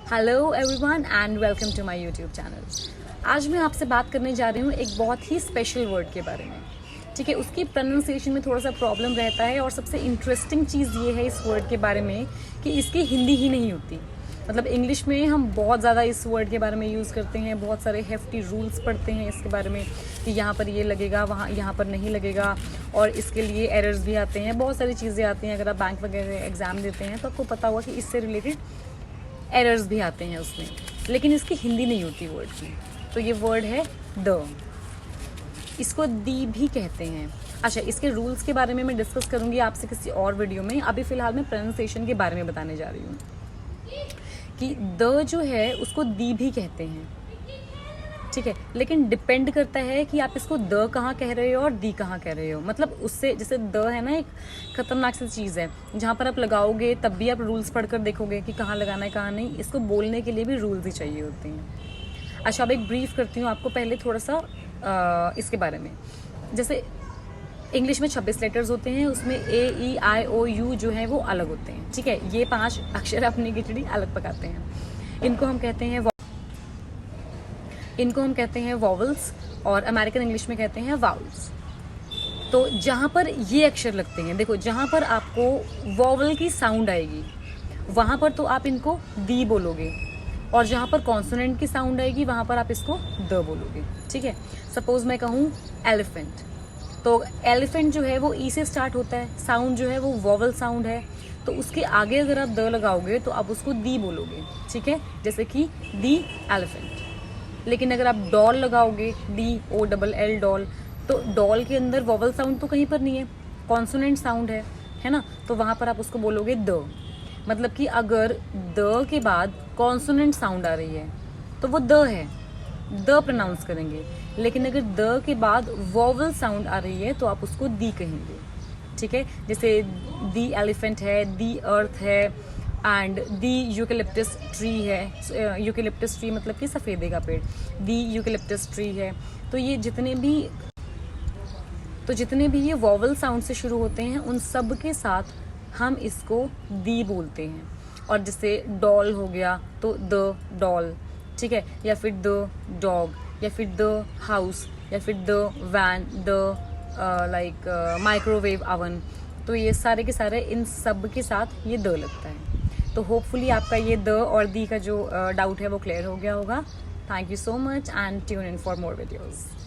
Hello everyone and welcome to my YouTube channel. आज मैं आपसे बात करने जा रही हूँ एक बहुत ही स्पेशल वर्ड के बारे में। ठीक है, उसकी प्रोनाउंसिएशन में थोड़ा सा प्रॉब्लम रहता है और सबसे इंटरेस्टिंग चीज़ ये है इस वर्ड के बारे में कि इसकी हिंदी ही नहीं होती। मतलब इंग्लिश में हम बहुत ज़्यादा इस वर्ड के बारे में यूज़ करते हैं, बहुत सारे हेफ्टी रूल्स पढ़ते हैं इसके बारे में कि यहाँ पर ये लगेगा, वहाँ यहाँ पर नहीं लगेगा, और इसके लिए एरर्स भी आते हैं, बहुत सारी चीज़ें आती हैं। अगर आप बैंक वगैरह एग्ज़ाम देते हैं तो आपको पता होगा कि इससे रिलेटेड एरर्स भी आते हैं उसमें, लेकिन इसकी हिंदी नहीं होती वर्ड की। तो ये वर्ड है द। इसको दी भी कहते हैं। अच्छा, इसके रूल्स के बारे में मैं डिस्कस करूंगी आपसे किसी और वीडियो में। अभी फ़िलहाल मैं प्रोनाउंसिएशन के बारे में बताने जा रही हूँ कि द जो है उसको दी भी कहते हैं। ठीक है, लेकिन डिपेंड करता है कि आप इसको द कहाँ कह रहे हो और दी कहाँ कह रहे हो। मतलब उससे, जैसे द है ना, एक खतरनाक सी चीज़ है जहाँ पर आप लगाओगे तब भी आप रूल्स पढ़कर देखोगे कि कहाँ लगाना है कहाँ नहीं। इसको बोलने के लिए भी रूल्स ही चाहिए होते हैं। अच्छा, अब एक ब्रीफ करती हूँ आपको पहले थोड़ा सा इसके बारे में। जैसे इंग्लिश में 26 लेटर्स होते हैं, उसमें A, E, I, O, U जो है वो अलग होते हैं। ठीक है, ये 5 अक्षर अपनी खिचड़ी अलग पकाते हैं। इनको हम कहते हैं वॉवल्स और अमेरिकन इंग्लिश में कहते हैं वाउल्स। तो जहाँ पर ये अक्षर लगते हैं, देखो जहाँ पर आपको वॉवल की साउंड आएगी वहाँ पर तो आप इनको दी बोलोगे, और जहाँ पर कॉन्सोनेंट की साउंड आएगी वहाँ पर आप इसको द बोलोगे। ठीक है, सपोज मैं कहूँ एलिफेंट, तो एलिफेंट जो है वो ई से स्टार्ट होता है, साउंड जो है वो वॉवल साउंड है, तो उसके आगे अगर आप द लगाओगे तो आप उसको दी बोलोगे। ठीक है, जैसे कि दी एलिफेंट। लेकिन अगर आप डॉल लगाओगे, DOLL डॉल, तो डॉल के अंदर वॉवल साउंड तो कहीं पर नहीं है, कॉन्सोनेंट साउंड है ना, तो वहाँ पर आप उसको बोलोगे द। मतलब कि अगर द के बाद कॉन्सोनेंट साउंड आ रही है तो वो द है, द प्रोनाउंस करेंगे। लेकिन अगर द के बाद वॉवल साउंड आ रही है तो आप उसको दी कहेंगे। ठीक है, जैसे दी एलिफेंट है, दी अर्थ है, एंड दी यूकेलिप्टस ट्री है। यूकेलिप्टस ट्री मतलब कि सफ़ेदे का पेड़, दी यूकेलिप्टस ट्री है। तो ये जितने भी ये वॉवल साउंड से शुरू होते हैं उन सब के साथ हम इसको दी बोलते हैं। और जैसे डॉल हो गया तो द डॉल, ठीक है, या फिर द डॉग, या फिर द हाउस, या फिर the van, the like microwave oven. तो ये सारे के सारे इन सब के साथ ये द लगता है। तो होपफुली आपका ये द और दी का जो डाउट है वो क्लियर हो गया होगा। Thank you so much and tune in for more videos.